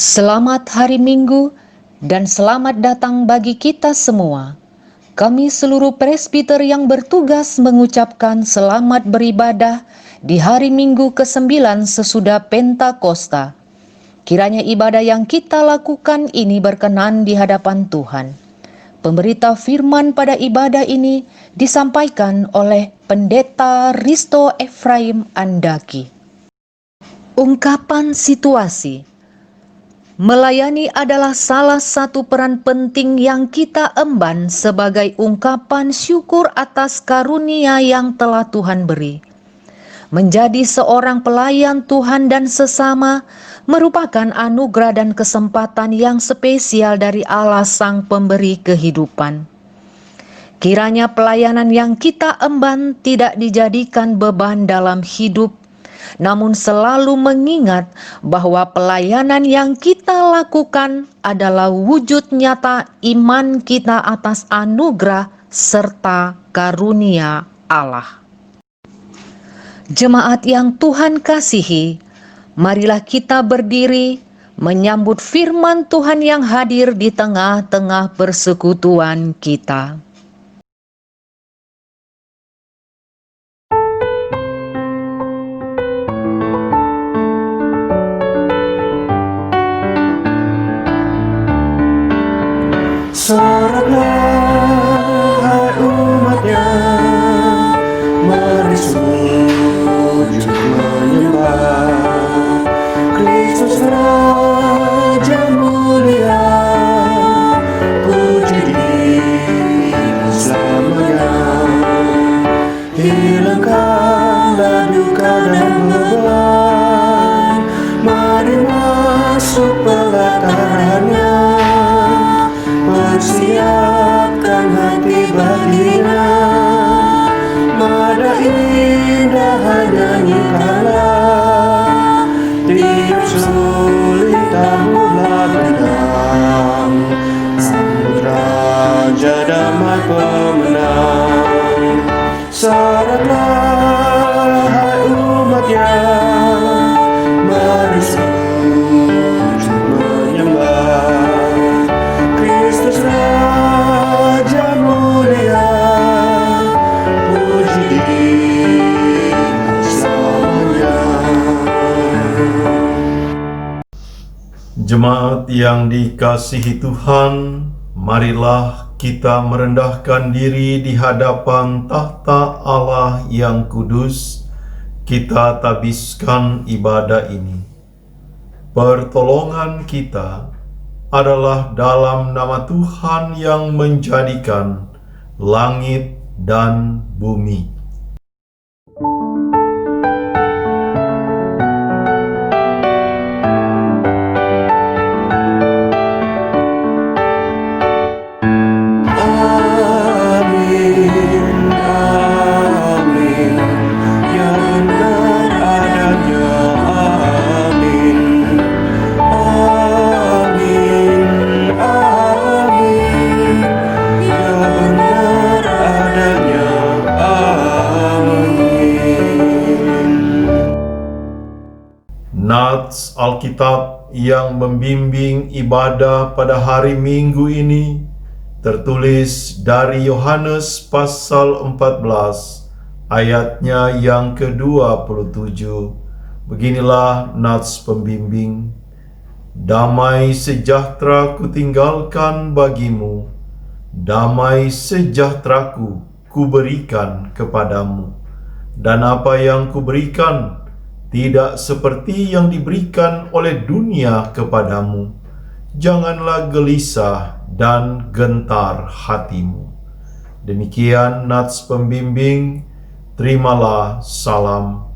Selamat hari Minggu dan selamat datang bagi kita semua. Kami seluruh presbiter yang bertugas mengucapkan selamat beribadah di hari Minggu ke-9 sesudah Pentakosta. Kiranya ibadah yang kita lakukan ini berkenan di hadapan Tuhan. Pemberita firman pada ibadah ini disampaikan oleh Pendeta Risto Efraim Andaki. Ungkapan situasi. Melayani adalah salah satu peran penting yang kita emban sebagai ungkapan syukur atas karunia yang telah Tuhan beri. Menjadi seorang pelayan Tuhan dan sesama merupakan anugerah dan kesempatan yang spesial dari Allah Sang Pemberi kehidupan. Kiranya pelayanan yang kita emban tidak dijadikan beban dalam hidup, namun selalu mengingat bahwa pelayanan yang kita lakukan adalah wujud nyata iman kita atas anugerah serta karunia Allah. Jemaat yang Tuhan kasihi, marilah kita berdiri menyambut firman Tuhan yang hadir di tengah-tengah persekutuan kita. Soraklah hai umatnya, mari sujud menyembah Kristus Raja mulia, puji Dia selamanya. Hilangkanlah duka dan beban, mari masuk pelatarannya. Persiapkan hati baginya, mada indah nyanyikanlah, tiup suling tabuhlah gendang, sambut Raja damai pemenang. Soraklah hai umatnya, mari sujud menyembah Kristus Raja mulia, puji Dia selamanya. Jemaat yang dikasihi Tuhan, marilah kita merendahkan diri di hadapan tahta Allah yang kudus. Kita tabiskan ibadah ini. Pertolongan kita adalah dalam nama Tuhan yang menjadikan langit dan bumi. Amin, amin, ya benar adanya. Amin, amin, amin, ya benar adanya. Amin. Nats Alkitab yang membimbing ibadah pada hari Minggu ini tertulis dari Yohanes pasal 14 ayatnya yang ke-27. Beginilah nats pembimbing. Damai sejahtera kutinggalkan bagimu, damai sejahteraku kuberikan kepadamu. Dan apa yang kuberikan tidak seperti yang diberikan oleh dunia kepadamu. Janganlah gelisah dan gentar hatimu. Demikian nats pembimbing. Terimalah salam.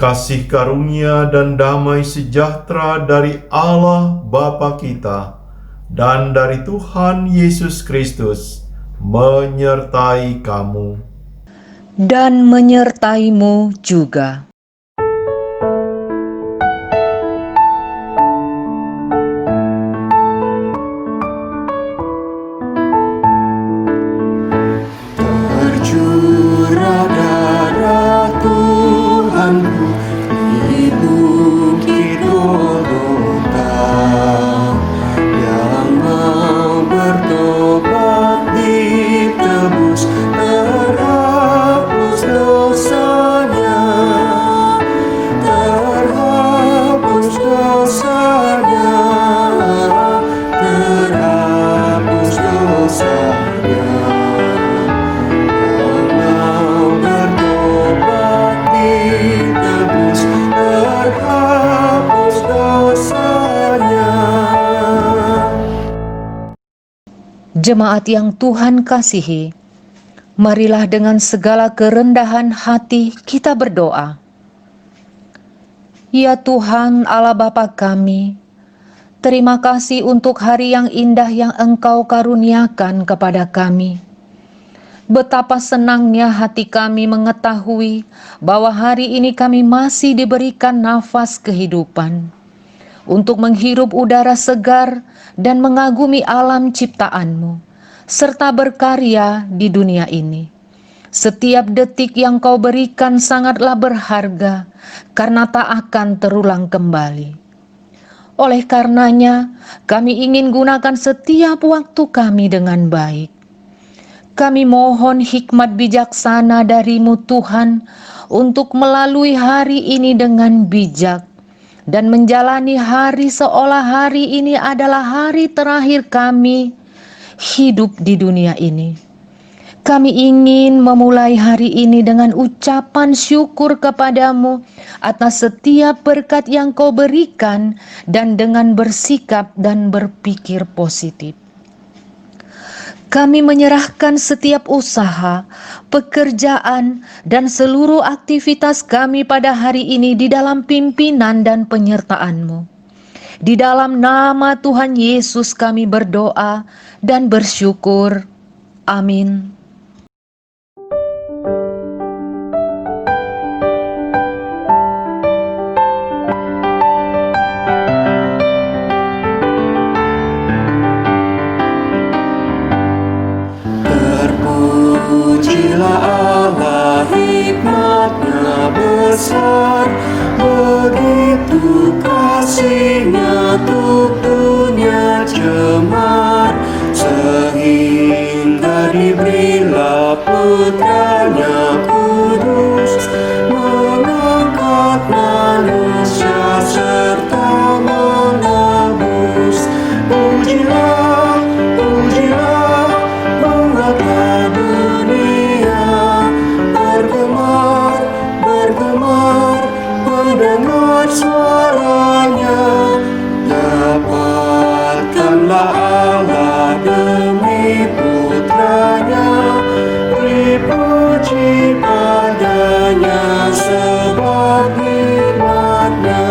Kasih karunia dan damai sejahtera dari Allah Bapa kita dan dari Tuhan Yesus Kristus menyertai kamu. Dan menyertaimu juga. Tercurah darah Tuhanku di bukit Golgota. dosanya. Kalau bertobat ditebus, terhapus dosanya. Jemaat yang Tuhan kasihi, marilah dengan segala kerendahan hati kita berdoa. Ya Tuhan Allah Bapa kami, terima kasih untuk hari yang indah yang Engkau karuniakan kepada kami. Betapa senangnya hati kami mengetahui bahwa hari ini kami masih diberikan nafas kehidupan untuk menghirup udara segar dan mengagumi alam ciptaan-Mu, serta berkarya di dunia ini. Setiap detik yang Kau berikan sangatlah berharga, karena tak akan terulang kembali. Oleh karenanya, kami ingin gunakan setiap waktu kami dengan baik. Kami mohon hikmat bijaksana dari-Mu Tuhan, untuk melalui hari ini dengan bijak, dan menjalani hari seolah hari ini adalah hari terakhir kami hidup di dunia ini. Kami ingin memulai hari ini dengan ucapan syukur kepadamu atas setiap berkat yang Kau berikan, dan dengan bersikap dan berpikir positif. Kami menyerahkan setiap usaha, pekerjaan, dan seluruh aktivitas kami pada hari ini di dalam pimpinan dan penyertaan-Mu. Di dalam nama Tuhan Yesus kami berdoa dan bersyukur. Amin. Terpujilah Allah, hikmat-Nya besar, begitu kasih-Nya untuk dunia jemaat, sehingga diberilah Putra-Nya kudus, mengangkat manusia serta menebus. Pujilah, pujilah, buatlah dunia bergemar, bergemar, mendengar suaranya. Dapatkanlah Allah demi Putranya, beri puji padanya sebab hikmat-Nya.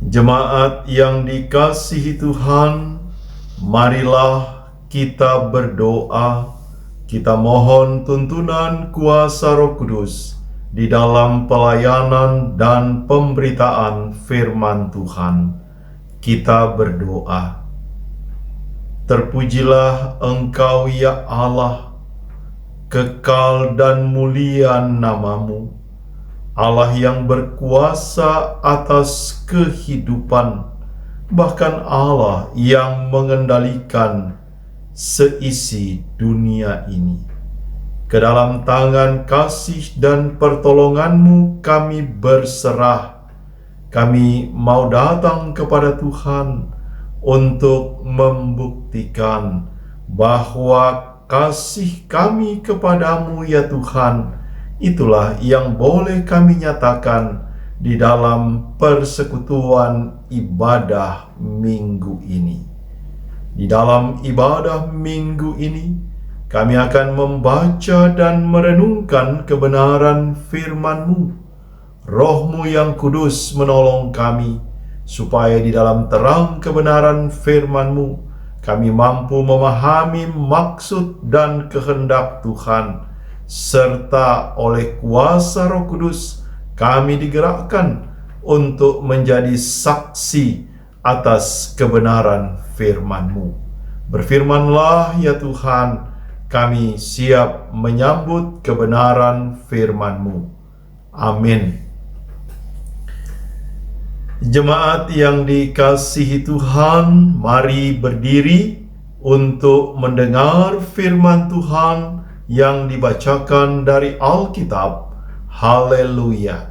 Jemaat yang dikasihi Tuhan, marilah kita berdoa. Kita mohon tuntunan kuasa Roh Kudus di dalam pelayanan dan pemberitaan firman Tuhan. Kita berdoa. Terpujilah Engkau ya Allah, kekal dan mulia nama-Mu, Allah yang berkuasa atas kehidupan, bahkan Allah yang mengendalikan seisi dunia ini. Ke dalam tangan kasih dan pertolongan-Mu kami berserah. Kami mau datang kepada Tuhan untuk membuktikan bahwa kasih kami kepadamu ya Tuhan, itulah yang boleh kami nyatakan di dalam persekutuan ibadah minggu ini. Di dalam ibadah minggu ini, kami akan membaca dan merenungkan kebenaran firman-Mu. Roh-Mu yang kudus menolong kami, supaya di dalam terang kebenaran firman-Mu, kami mampu memahami maksud dan kehendak Tuhan, serta oleh kuasa Roh Kudus kami digerakkan untuk menjadi saksi atas kebenaran firman-Mu. Berfirmanlah ya Tuhan, kami siap menyambut kebenaran firman-Mu. Amin. Jemaat yang dikasihi Tuhan, mari berdiri untuk mendengar firman Tuhan yang dibacakan dari Alkitab. Haleluya.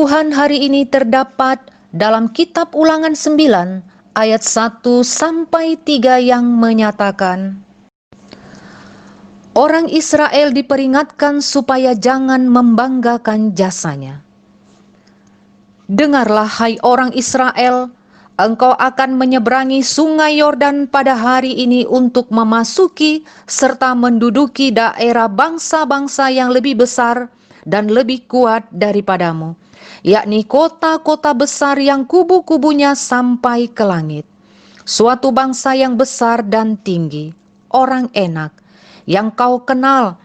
Tuhan hari ini terdapat dalam kitab Ulangan 9 ayat 1 sampai 3 yang menyatakan, orang Israel diperingatkan supaya jangan membanggakan jasanya. Dengarlah hai orang Israel, engkau akan menyeberangi sungai Yordan pada hari ini untuk memasuki serta menduduki daerah bangsa-bangsa yang lebih besar dan lebih kuat daripadamu, yakni kota-kota besar yang kubu-kubunya sampai ke langit. Suatu bangsa yang besar dan tinggi, orang enak, yang kau kenal,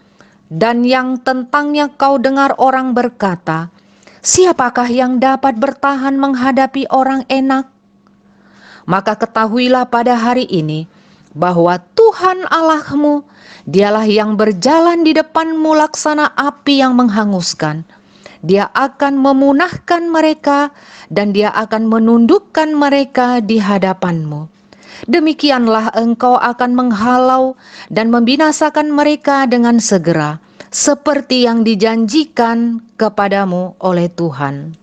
dan yang tentangnya kau dengar orang berkata, siapakah yang dapat bertahan menghadapi orang enak? Maka ketahuilah pada hari ini bahwa Tuhan Allahmu, dialah yang berjalan di depanmu laksana api yang menghanguskan. Dia akan memunahkan mereka dan dia akan menundukkan mereka di hadapanmu. Demikianlah engkau akan menghalau dan membinasakan mereka dengan segera, seperti yang dijanjikan kepadamu oleh Tuhan.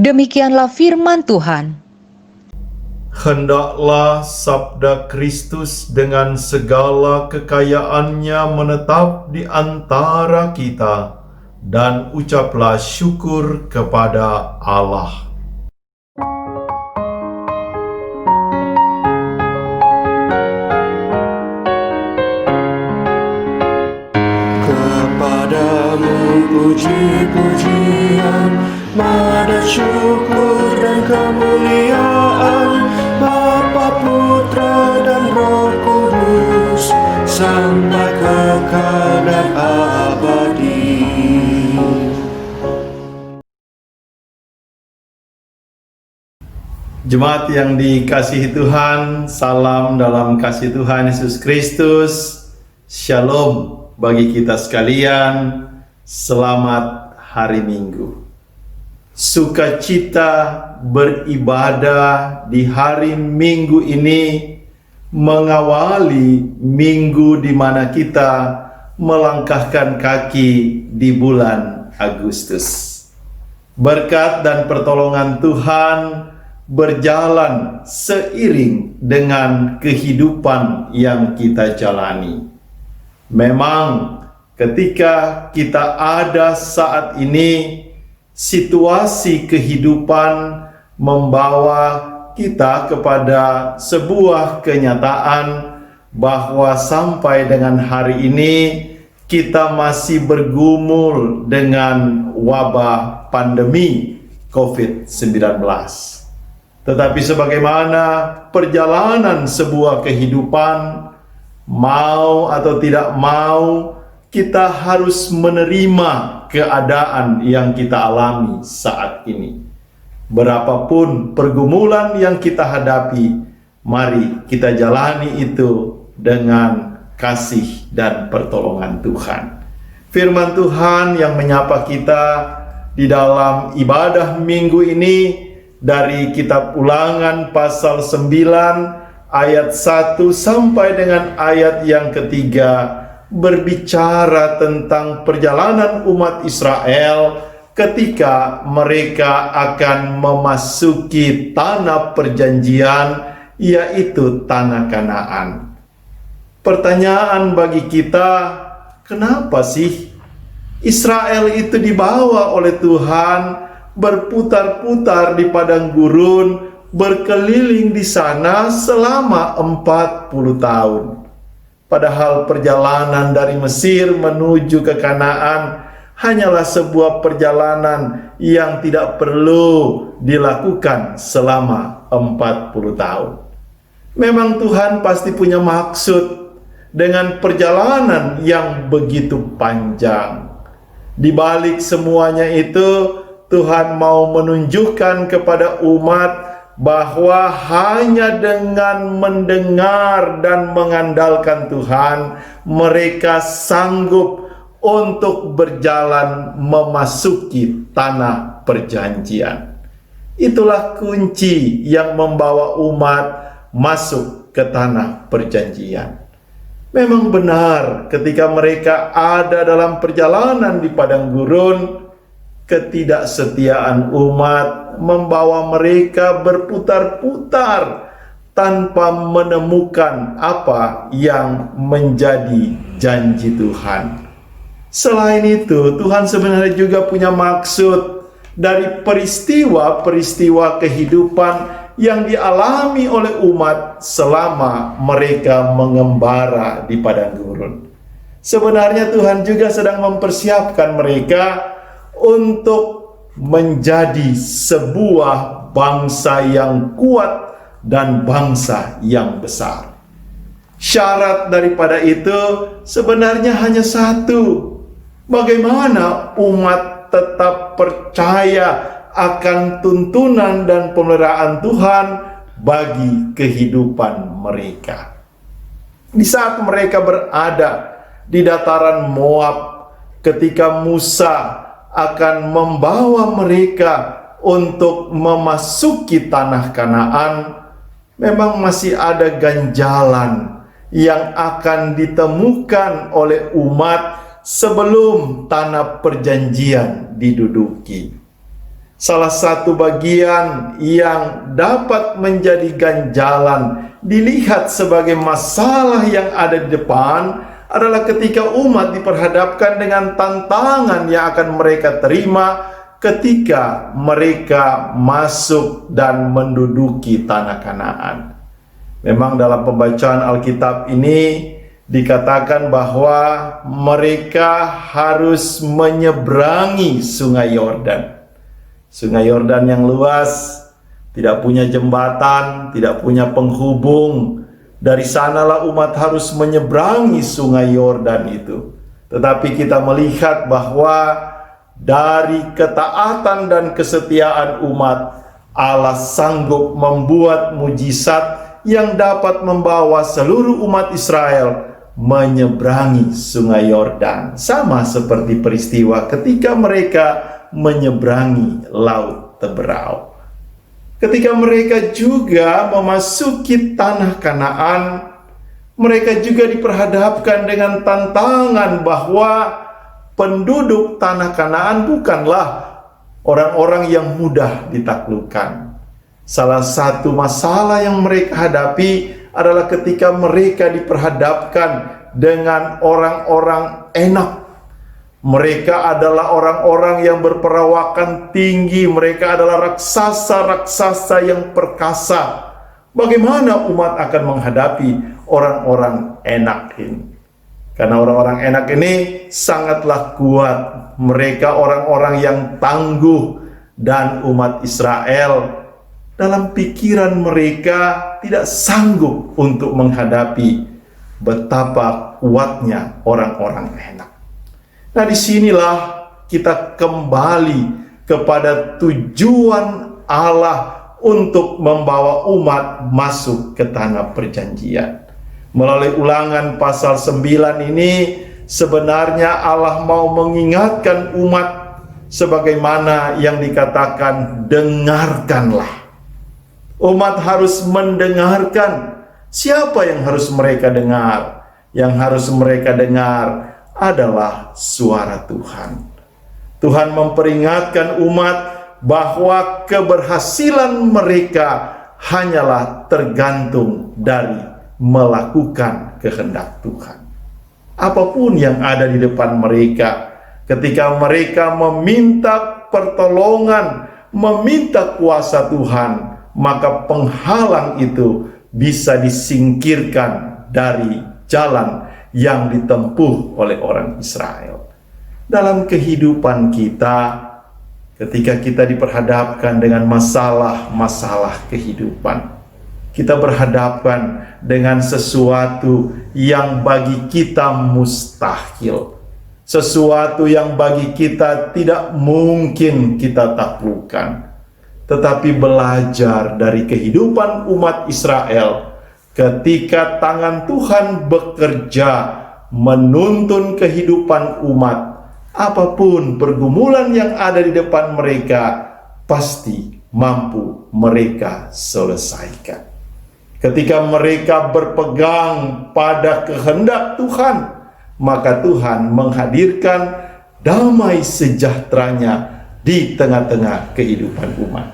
Demikianlah firman Tuhan. Hendaklah sabda Kristus dengan segala kekayaannya menetap di antara kita, dan ucaplah syukur kepada Allah. Kepadamu puji-pujian, nada syukur dan kemuliaan, Bapa, Putra dan Roh Kudus, sampai kekal dan abadi. Jemaat yang dikasihi Tuhan, salam dalam kasih Tuhan Yesus Kristus. Shalom bagi kita sekalian. Selamat hari Minggu. Sukacita beribadah di hari Minggu ini mengawali minggu di mana kita melangkahkan kaki di bulan Agustus. Berkat dan pertolongan Tuhan berjalan seiring dengan kehidupan yang kita jalani. Memang ketika kita ada saat ini, situasi kehidupan membawa kita kepada sebuah kenyataan bahwa sampai dengan hari ini kita masih bergumul dengan wabah pandemi COVID-19. Tetapi sebagaimana perjalanan sebuah kehidupan, mau atau tidak mau, kita harus menerima keadaan yang kita alami saat ini. Berapapun pergumulan yang kita hadapi, mari kita jalani itu dengan kasih dan pertolongan Tuhan. Firman Tuhan yang menyapa kita di dalam ibadah minggu ini dari kitab Ulangan pasal 9 ayat 1 sampai dengan ayat yang ketiga, berbicara tentang perjalanan umat Israel ketika mereka akan memasuki tanah perjanjian, yaitu tanah Kanaan. Pertanyaan bagi kita, kenapa sih Israel itu dibawa oleh Tuhan berputar-putar di padang gurun, berkeliling di sana selama 40 tahun. Padahal perjalanan dari Mesir menuju ke Kanaan hanyalah sebuah perjalanan yang tidak perlu dilakukan selama 40 tahun. Memang Tuhan pasti punya maksud dengan perjalanan yang begitu panjang. Di balik semuanya itu, Tuhan mau menunjukkan kepada umat bahwa hanya dengan mendengar dan mengandalkan Tuhan, mereka sanggup untuk berjalan memasuki tanah perjanjian. Itulah kunci yang membawa umat masuk ke tanah perjanjian. Memang benar ketika mereka ada dalam perjalanan di padang gurun, ketidaksetiaan umat membawa mereka berputar-putar tanpa menemukan apa yang menjadi janji Tuhan. Selain itu, Tuhan sebenarnya juga punya maksud dari peristiwa-peristiwa kehidupan yang dialami oleh umat selama mereka mengembara di padang gurun. Sebenarnya Tuhan juga sedang mempersiapkan mereka untuk menjadi sebuah bangsa yang kuat dan bangsa yang besar. Syarat daripada itu sebenarnya hanya satu. Bagaimana umat tetap percaya akan tuntunan dan pemeliharaan Tuhan bagi kehidupan mereka. Di saat mereka berada di dataran Moab, ketika Musa akan membawa mereka untuk memasuki tanah Kanaan, memang masih ada ganjalan yang akan ditemukan oleh umat sebelum tanah perjanjian diduduki. Salah satu bagian yang dapat menjadi ganjalan dilihat sebagai masalah yang ada di depan adalah ketika umat diperhadapkan dengan tantangan yang akan mereka terima ketika mereka masuk dan menduduki tanah Kanaan. Memang dalam pembacaan Alkitab ini dikatakan bahwa mereka harus menyeberangi Sungai Yordan. Sungai Yordan yang luas, tidak punya jembatan, tidak punya penghubung. Dari sanalah umat harus menyeberangi Sungai Yordan itu. Tetapi kita melihat bahwa dari ketaatan dan kesetiaan umat, Allah sanggup membuat mujizat yang dapat membawa seluruh umat Israel menyeberangi Sungai Yordan. Sama seperti peristiwa ketika mereka menyeberangi Laut Teberau. Ketika mereka juga memasuki tanah Kanaan, mereka juga diperhadapkan dengan tantangan bahwa penduduk tanah Kanaan bukanlah orang-orang yang mudah ditaklukkan. Salah satu masalah yang mereka hadapi adalah ketika mereka diperhadapkan dengan orang-orang enak. Mereka adalah orang-orang yang berperawakan tinggi. Mereka adalah raksasa-raksasa yang perkasa. Bagaimana umat akan menghadapi orang-orang enak ini? Karena orang-orang enak ini sangatlah kuat. Mereka orang-orang yang tangguh. Dan umat Israel dalam pikiran mereka tidak sanggup untuk menghadapi betapa kuatnya orang-orang enak. Nah, disinilah kita kembali kepada tujuan Allah untuk membawa umat masuk ke tanah perjanjian. Melalui Ulangan pasal 9 ini, sebenarnya Allah mau mengingatkan umat sebagaimana yang dikatakan, dengarkanlah. Umat harus mendengarkan. Siapa yang harus mereka dengar? Yang harus mereka dengar adalah suara Tuhan. Tuhan memperingatkan umat bahwa keberhasilan mereka hanyalah tergantung dari melakukan kehendak Tuhan. Apapun yang ada di depan mereka, ketika mereka meminta pertolongan, meminta kuasa Tuhan, maka penghalang itu bisa disingkirkan dari jalan yang ditempuh oleh orang Israel. Dalam kehidupan kita, ketika kita diperhadapkan dengan masalah-masalah kehidupan, kita berhadapan dengan sesuatu yang bagi kita mustahil, sesuatu yang bagi kita tidak mungkin kita taklukkan. Tetapi belajar dari kehidupan umat Israel, ketika tangan Tuhan bekerja menuntun kehidupan umat, apapun pergumulan yang ada di depan mereka, pasti mampu mereka selesaikan. Ketika mereka berpegang pada kehendak Tuhan, maka Tuhan menghadirkan damai sejahteranya di tengah-tengah kehidupan umat.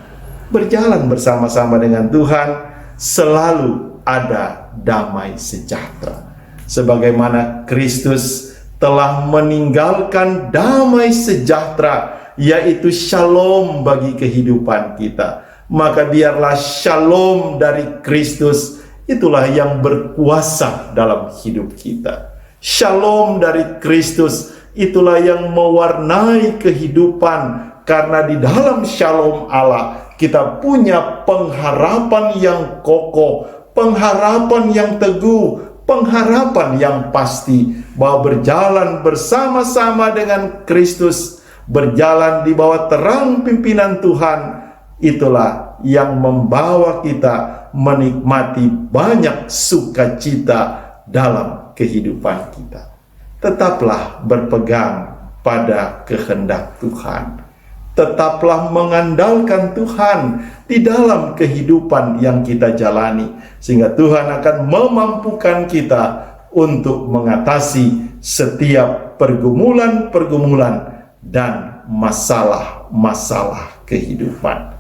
Berjalan bersama-sama dengan Tuhan, selalu ada damai sejahtera. Sebagaimana Kristus telah meninggalkan damai sejahtera, yaitu shalom bagi kehidupan kita, maka biarlah shalom dari Kristus itulah yang berkuasa dalam hidup kita. Shalom dari Kristus itulah yang mewarnai kehidupan, karena di dalam shalom Allah kita punya pengharapan yang kokoh, pengharapan yang teguh, pengharapan yang pasti bahwa berjalan bersama-sama dengan Kristus, berjalan di bawah terang pimpinan Tuhan, itulah yang membawa kita menikmati banyak sukacita dalam kehidupan kita. Tetaplah berpegang pada kehendak Tuhan. Tetaplah mengandalkan Tuhan di dalam kehidupan yang kita jalani, sehingga Tuhan akan memampukan kita untuk mengatasi setiap pergumulan-pergumulan dan masalah-masalah kehidupan.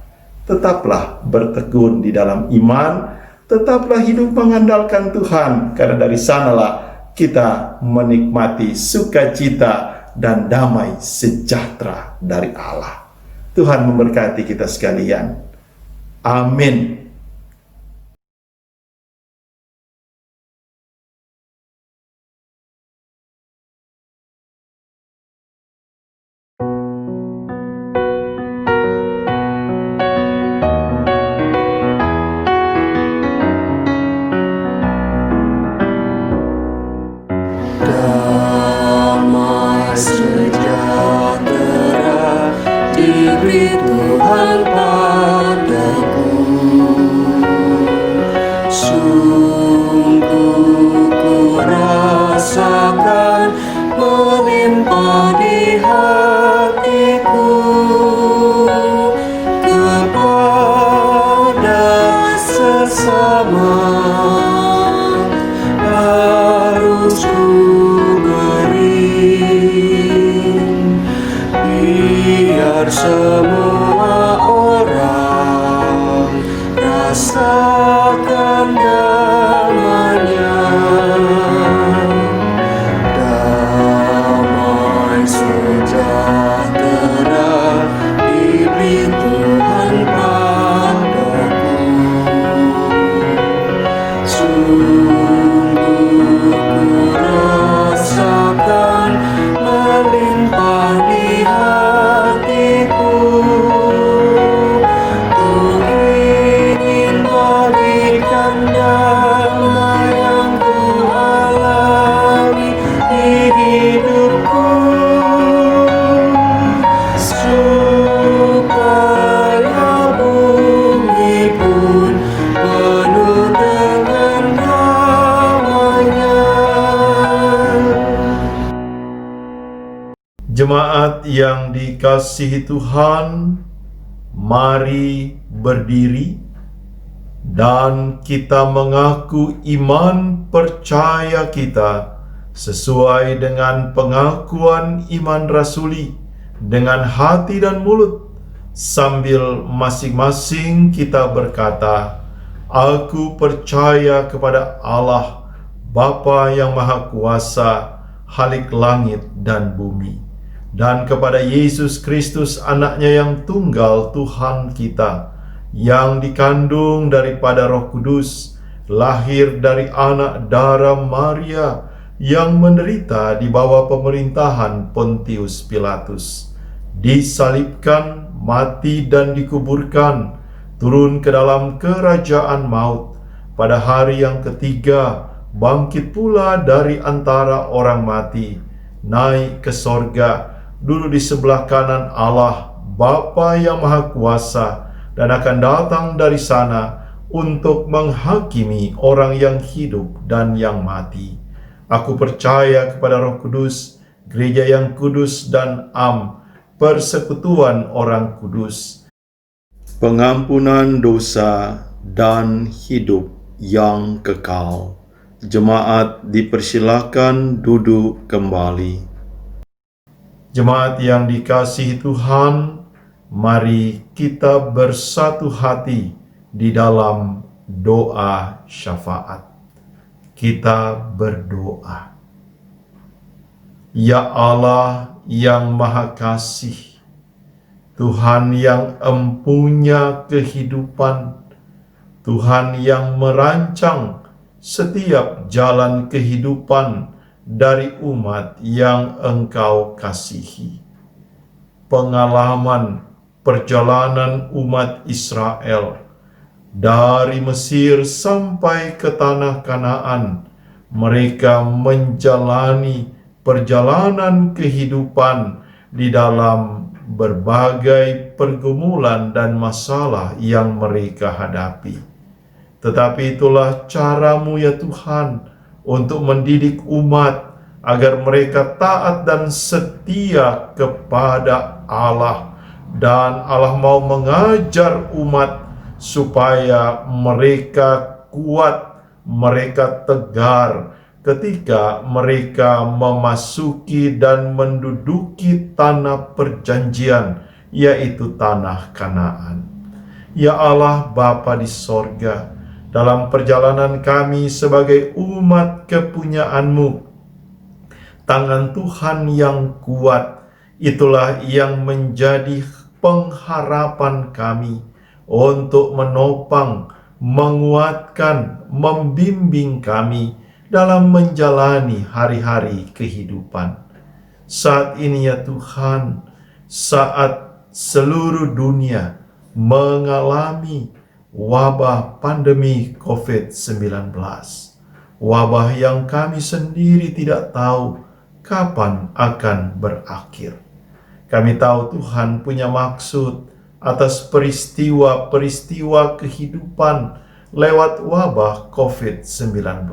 Tetaplah bertekun di dalam iman, tetaplah hidup mengandalkan Tuhan, karena dari sanalah kita menikmati sukacita dan damai sejahtera dari Allah. Tuhan memberkati kita sekalian. Amin. Damai sejahtera diberi Tuhan padaku, sungguh ku rasakan melimpah di hatiku kepada sesama. Harus ku beri, biar semua orang rasakan damainya. Damai sejahtera diberi Tuhan padaku, sungguh ku rasakan melimpah di hatiku. Ku ingin bagikan damai yang ku alami di hidupku, supaya bumi pun penuh dengan damainya. Jemaat yang dikasihi Tuhan, mari berdiri dan kita mengaku iman percaya kita sesuai dengan pengakuan iman rasuli dengan hati dan mulut, sambil masing-masing kita berkata, "Aku percaya kepada Allah, Bapa yang Maha Kuasa, Khalik langit dan bumi, dan kepada Yesus Kristus anaknya yang tunggal Tuhan kita, yang dikandung daripada Roh Kudus, lahir dari anak darah Maria, yang menderita di bawah pemerintahan Pontius Pilatus, disalibkan, mati dan dikuburkan, turun ke dalam kerajaan maut, pada hari yang ketiga bangkit pula dari antara orang mati, naik ke sorga, duduk di sebelah kanan Allah Bapa yang Maha Kuasa, dan akan datang dari sana untuk menghakimi orang yang hidup dan yang mati. Aku percaya kepada Roh Kudus, gereja yang kudus dan persekutuan orang kudus, pengampunan dosa dan hidup yang kekal. Jemaat dipersilakan duduk kembali. Jemaat yang dikasihi Tuhan, Mari kita bersatu hati di dalam doa syafaat. Kita berdoa. Ya Allah yang Maha Kasih, Tuhan yang empunya kehidupan, Tuhan yang merancang setiap jalan kehidupan dari umat yang Engkau kasihi. Pengalaman perjalanan umat Israel dari Mesir sampai ke tanah Kanaan, mereka menjalani perjalanan kehidupan di dalam berbagai pergumulan dan masalah yang mereka hadapi. Tetapi itulah cara-Mu ya Tuhan untuk mendidik umat agar mereka taat dan setia kepada Allah. Dan Allah mau mengajar umat supaya mereka kuat, mereka tegar ketika mereka memasuki dan menduduki tanah perjanjian, yaitu tanah Kanaan. Ya Allah Bapa di sorga, dalam perjalanan kami sebagai umat kepunyaan-Mu, tangan Tuhan yang kuat, itulah yang menjadi pengharapan kami untuk menopang, menguatkan, membimbing kami dalam menjalani hari-hari kehidupan. Saat ini ya Tuhan, saat seluruh dunia mengalami wabah pandemi COVID-19, wabah yang kami sendiri tidak tahu kapan akan berakhir. Kami tahu Tuhan punya maksud atas peristiwa-peristiwa kehidupan lewat wabah COVID-19.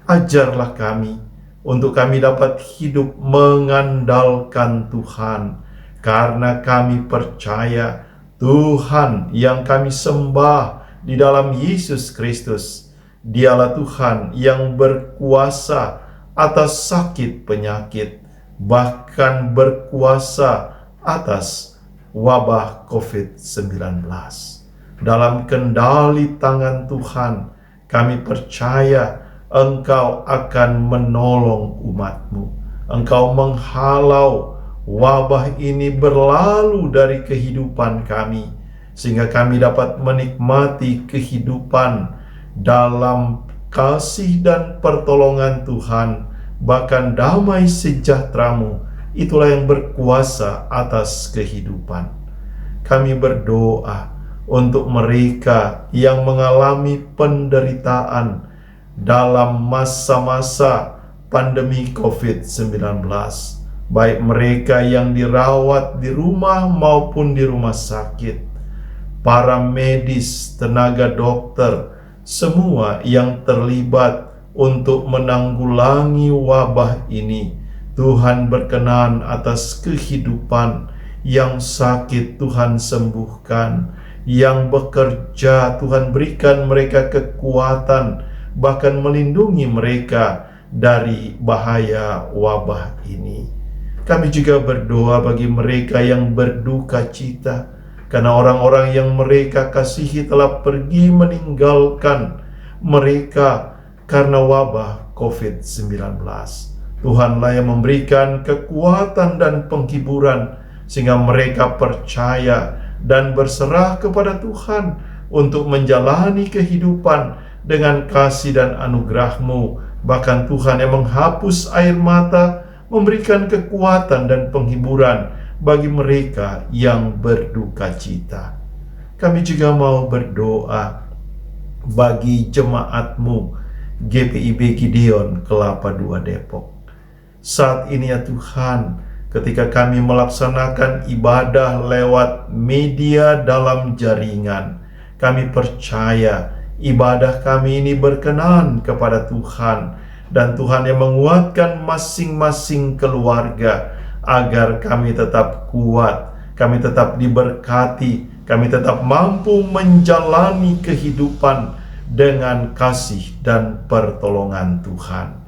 Ajarlah kami untuk kami dapat hidup mengandalkan Tuhan, karena kami percaya Tuhan yang kami sembah di dalam Yesus Kristus, Dialah Tuhan yang berkuasa atas sakit penyakit, bahkan berkuasa atas wabah COVID-19. Dalam kendali tangan Tuhan, kami percaya Engkau akan menolong umat-Mu. Engkau menghalau wabah ini berlalu dari kehidupan kami, sehingga kami dapat menikmati kehidupan dalam kasih dan pertolongan Tuhan, bahkan damai sejahtera-Mu, itulah yang berkuasa atas kehidupan. Kami berdoa untuk mereka yang mengalami penderitaan dalam masa-masa pandemi COVID-19, baik mereka yang dirawat di rumah maupun di rumah sakit, para medis, tenaga dokter, semua yang terlibat untuk menanggulangi wabah ini. Tuhan berkenan atas kehidupan yang sakit, Tuhan sembuhkan, yang bekerja Tuhan berikan mereka kekuatan, bahkan melindungi mereka dari bahaya wabah ini. Kami juga berdoa bagi mereka yang berduka cita, karena orang-orang yang mereka kasihi telah pergi meninggalkan mereka karena wabah COVID-19. Tuhanlah yang memberikan kekuatan dan penghiburan, sehingga mereka percaya dan berserah kepada Tuhan untuk menjalani kehidupan dengan kasih dan anugerah-Mu. Bahkan Tuhan yang menghapus air mata, memberikan kekuatan dan penghiburan bagi mereka yang berduka cita. Kami juga mau berdoa bagi jemaat-Mu GPIB Gideon Kelapa II Depok. Saat ini ya Tuhan, ketika kami melaksanakan ibadah lewat media dalam jaringan, kami percaya ibadah kami ini berkenan kepada Tuhan, dan Tuhan yang menguatkan masing-masing keluarga agar kami tetap kuat, kami tetap diberkati, kami tetap mampu menjalani kehidupan dengan kasih dan pertolongan Tuhan.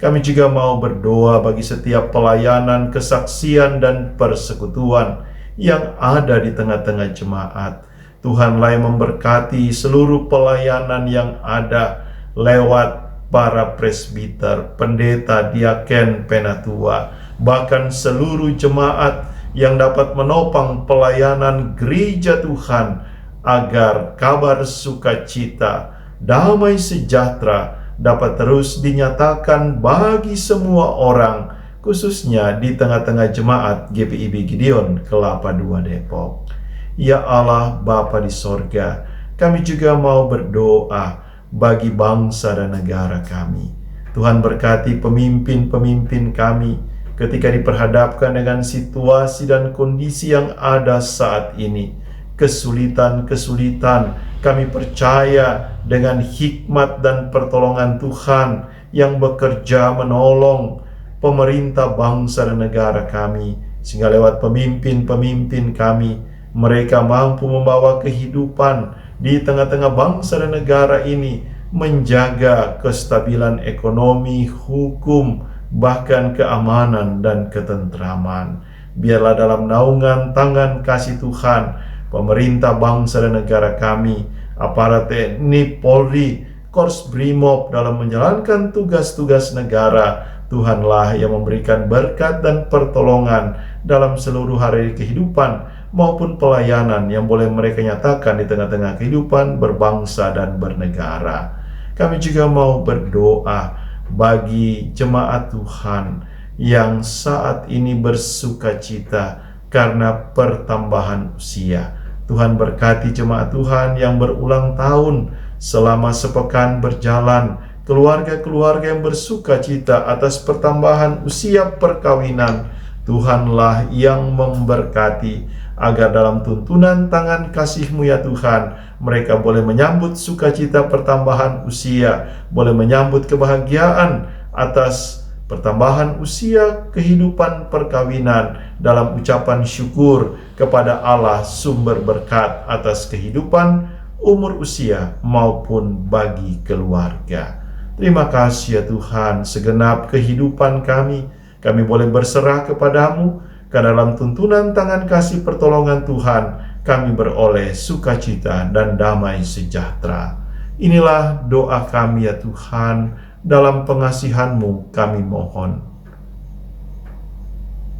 Kami juga mau berdoa bagi setiap pelayanan, kesaksian, dan persekutuan yang ada di tengah-tengah jemaat. Tuhanlah yang memberkati seluruh pelayanan yang ada lewat para presbiter, pendeta, diaken, penatua, bahkan seluruh jemaat yang dapat menopang pelayanan gereja Tuhan, agar kabar sukacita, damai sejahtera dapat terus dinyatakan bagi semua orang, khususnya di tengah-tengah jemaat GPIB Gideon Kelapa II Depok. Ya Allah Bapa di sorga, kami juga mau berdoa bagi bangsa dan negara kami. Tuhan berkati pemimpin-pemimpin kami ketika diperhadapkan dengan situasi dan kondisi yang ada saat ini. Kesulitan-kesulitan, kami percaya dengan hikmat dan pertolongan Tuhan yang bekerja menolong pemerintah bangsa dan negara kami, sehingga lewat pemimpin-pemimpin kami, mereka mampu membawa kehidupan di tengah-tengah bangsa dan negara ini, menjaga kestabilan ekonomi, hukum, bahkan keamanan dan ketentraman. Biarlah dalam naungan tangan kasih Tuhan, pemerintah bangsa dan negara kami, aparat TNI, Polri, Korps Brimob dalam menjalankan tugas-tugas negara, Tuhanlah yang memberikan berkat dan pertolongan dalam seluruh hari kehidupan maupun pelayanan yang boleh mereka nyatakan di tengah-tengah kehidupan berbangsa dan bernegara. Kami juga mau berdoa bagi jemaat Tuhan yang saat ini bersukacita karena pertambahan usia. Tuhan berkati jemaat Tuhan yang berulang tahun selama sepekan berjalan, keluarga-keluarga yang bersukacita atas pertambahan usia perkawinan. Tuhanlah yang memberkati, agar dalam tuntunan tangan kasih-Mu ya Tuhan, mereka boleh menyambut sukacita pertambahan usia, boleh menyambut kebahagiaan atas pertambahan usia kehidupan perkawinan dalam ucapan syukur kepada Allah sumber berkat atas kehidupan, umur usia maupun bagi keluarga. Terima kasih ya Tuhan, segenap kehidupan kami boleh berserah kepadamu, karena dalam tuntunan tangan kasih pertolongan Tuhan, kami beroleh sukacita dan damai sejahtera. Inilah doa kami ya Tuhan, dalam pengasihan-Mu kami mohon.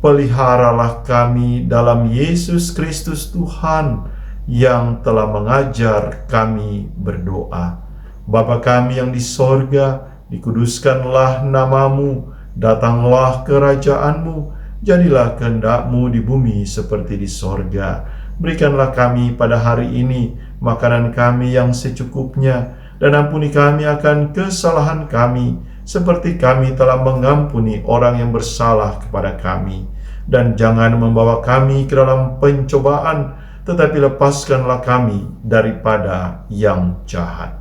Peliharalah kami dalam Yesus Kristus Tuhan, yang telah mengajar kami berdoa. Bapa kami yang di sorga, dikuduskanlah nama-Mu, datanglah kerajaan-Mu, jadilah kehendak-Mu di bumi seperti di sorga. Berikanlah kami pada hari ini makanan kami yang secukupnya, dan ampuni kami akan kesalahan kami, seperti kami telah mengampuni orang yang bersalah kepada kami. Dan jangan membawa kami ke dalam pencobaan, tetapi lepaskanlah kami daripada yang jahat.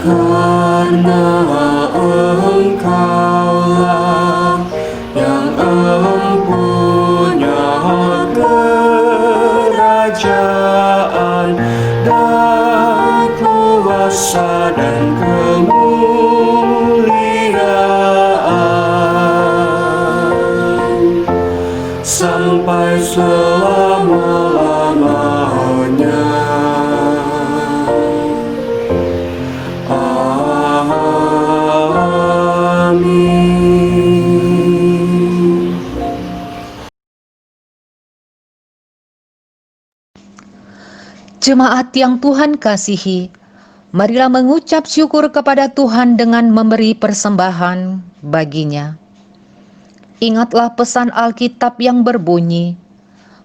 Karena Engkaulah yang empunya kerajaan dan kuasa dan kemuliaan sampai selama-lamanya. Jemaat yang Tuhan kasihi, marilah mengucap syukur kepada Tuhan dengan memberi persembahan baginya. Ingatlah pesan Alkitab yang berbunyi,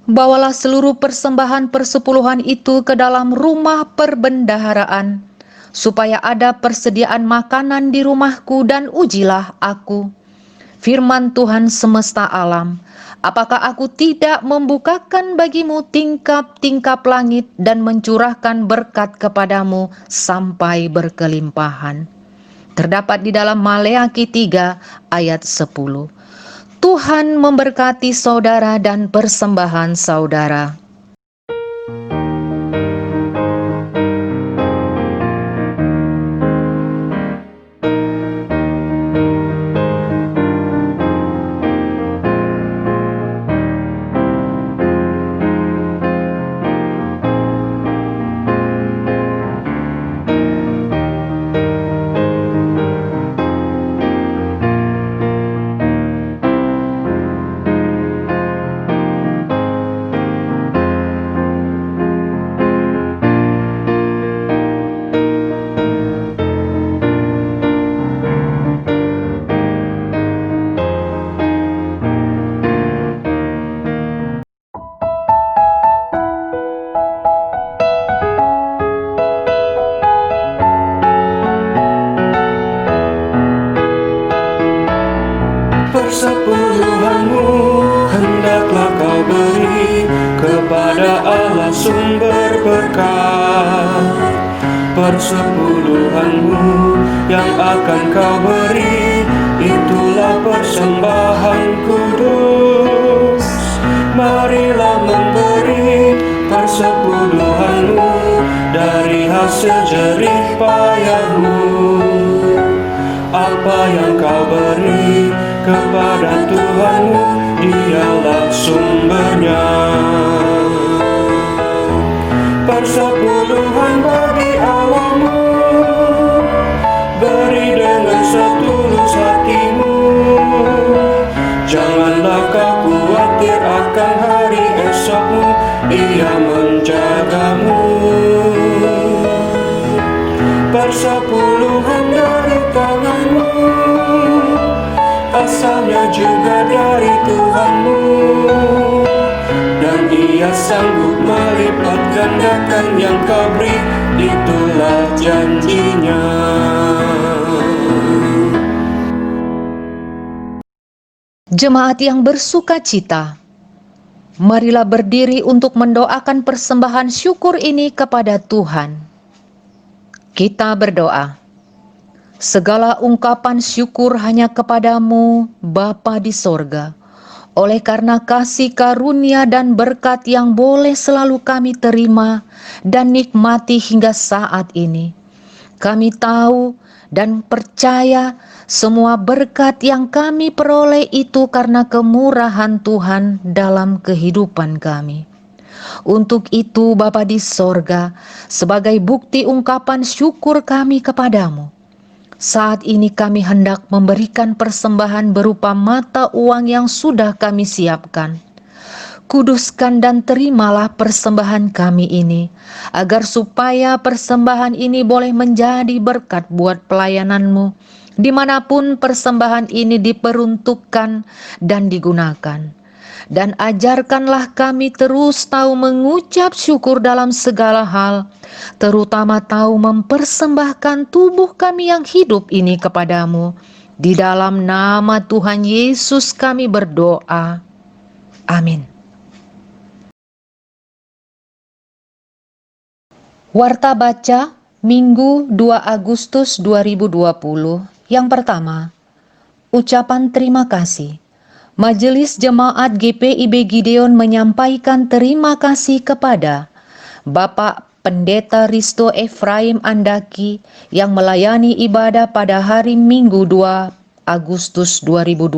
bawalah seluruh persembahan persepuluhan itu ke dalam rumah perbendaharaan, supaya ada persediaan makanan di rumahku, dan ujilah aku. Firman Tuhan semesta alam, apakah aku tidak membukakan bagimu tingkap-tingkap langit dan mencurahkan berkat kepadamu sampai berkelimpahan. Terdapat di dalam Maleakhi 3 ayat 10. Tuhan memberkati saudara dan persembahan saudara. Persepuluhanmu hendaklah kau beri kepada Allah sumber berkat. Persepuluhanmu yang akan kau beri, itulah persembahan kudus. Marilah memberi persepuluhanmu dari hasil jerih payahmu. Apa yang kau beri kepada Tuhanmu, dialah sumbernya. Persepuluhan bagi Allahmu, beri dengan setulus hatimu. Janganlah kau khawatir akan hari esokmu, Ia menjagamu. Persepuluhan dari tanganmu, asalnya juga dari Tuhanmu, dan Ia sanggup melipat gandakan yang kau beri, itulah janjinya. Jemaat yang bersuka cita, marilah berdiri untuk mendoakan persembahan syukur ini kepada Tuhan. Kita berdoa. Segala ungkapan syukur hanya kepadamu, Bapa di sorga, oleh karena kasih karunia dan berkat yang boleh selalu kami terima dan nikmati hingga saat ini. Kami tahu dan percaya semua berkat yang kami peroleh itu karena kemurahan Tuhan dalam kehidupan kami. Untuk itu Bapa di sorga, sebagai bukti ungkapan syukur kami kepadamu, saat ini kami hendak memberikan persembahan berupa mata uang yang sudah kami siapkan. Kuduskan dan terimalah persembahan kami ini, agar supaya persembahan ini boleh menjadi berkat buat pelayanan-Mu, dimanapun persembahan ini diperuntukkan dan digunakan. Dan ajarkanlah kami terus tahu mengucap syukur dalam segala hal, terutama tahu mempersembahkan tubuh kami yang hidup ini kepadamu. Di dalam nama Tuhan Yesus kami berdoa. Amin. Warta baca Minggu 2 Agustus 2020. Yang pertama, ucapan terima kasih. Majelis Jemaat GPIB Gideon menyampaikan terima kasih kepada Bapak Pendeta Risto Efraim Andaki yang melayani ibadah pada hari Minggu 2 Agustus 2020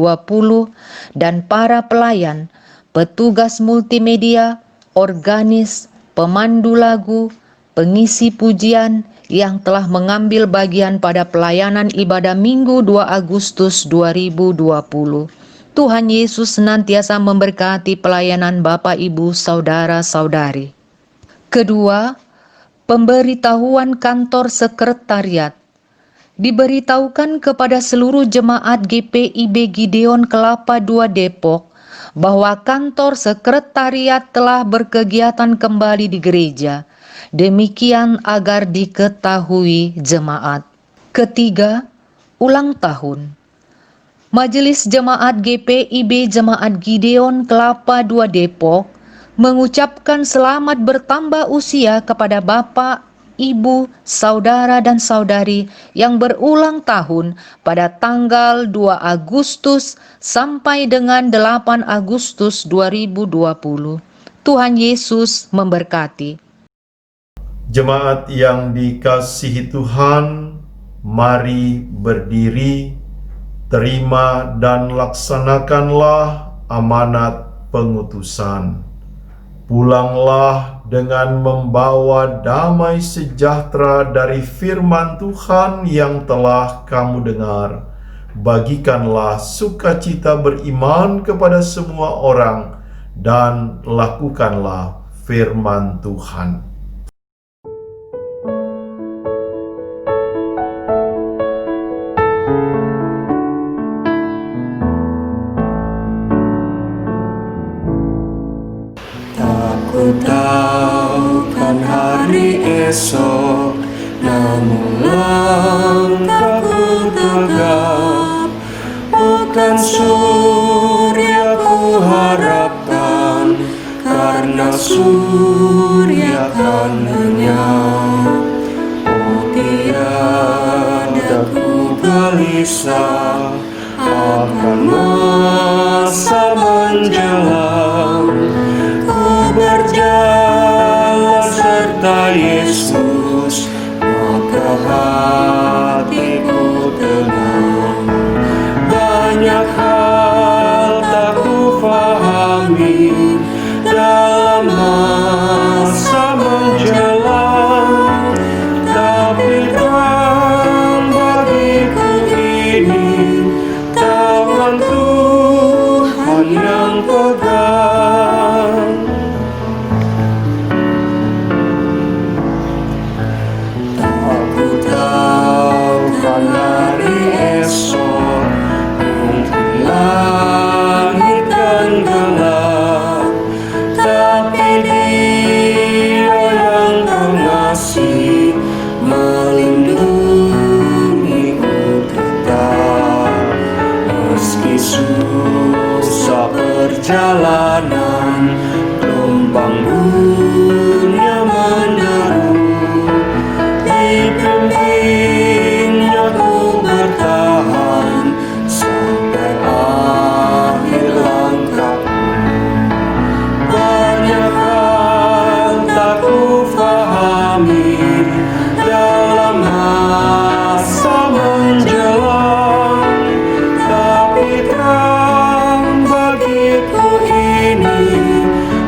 dan para pelayan, petugas multimedia, organis, pemandu lagu, pengisi pujian yang telah mengambil bagian pada pelayanan ibadah Minggu 2 Agustus 2020. Tuhan Yesus senantiasa memberkati pelayanan Bapak, Ibu, Saudara-saudari. Kedua, pemberitahuan kantor sekretariat. Diberitahukan kepada seluruh jemaat GPIB Gideon Kelapa II Depok bahwa kantor sekretariat telah berkegiatan kembali di gereja. Demikian agar diketahui jemaat. Ketiga, ulang tahun. Majelis Jemaat GPIB Jemaat Gideon Kelapa II Depok mengucapkan selamat bertambah usia kepada Bapak, Ibu, Saudara dan Saudari yang berulang tahun pada tanggal 2 Agustus sampai dengan 8 Agustus 2020. Tuhan Yesus memberkati. Jemaat yang dikasihi Tuhan, mari berdiri. Terima dan laksanakanlah amanat pengutusan. Pulanglah dengan membawa damai sejahtera dari firman Tuhan yang telah kamu dengar. Bagikanlah sukacita beriman kepada semua orang dan lakukanlah firman Tuhan. Ku tahu kan hari esok, namun langkahku tegap, bukan sulit. surya kan lenyap. Oh tiada ku gelisah akan masa menjelang. Ku berjalan serta Yesus, maka hatiku tenang. Banyak hal tak ku fahami dalam masa menjelang, tapi terang bagiku ini tangan Tuhan yang pegang. Tak ku tahu kan hari esok mungkin langit kan gelap, tapi Dia yang pengasih melindungiku tetap. Meski susah perjalanan, gelombang dunia menderu, dibimbingnya ku bertahan sampai akhir langkahku. Banyak hal tak ku fahami dalam masa menjelang, tapi terang bagiku ini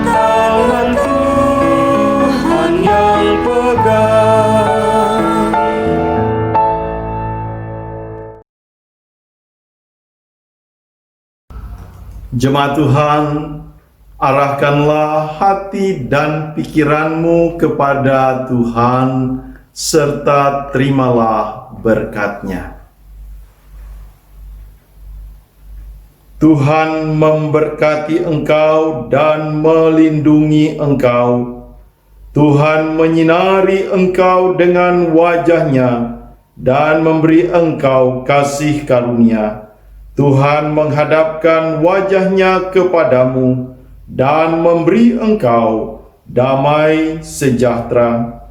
tangan Tuhan yang pegang. Jemaat Tuhan, arahkanlah hati dan pikiranmu kepada Tuhan, serta terimalah berkat-Nya. Tuhan memberkati engkau dan melindungi engkau. Tuhan menyinari engkau dengan wajah-Nya dan memberi engkau kasih karunia. Tuhan menghadapkan wajah-Nya kepadamu dan memberi engkau damai sejahtera.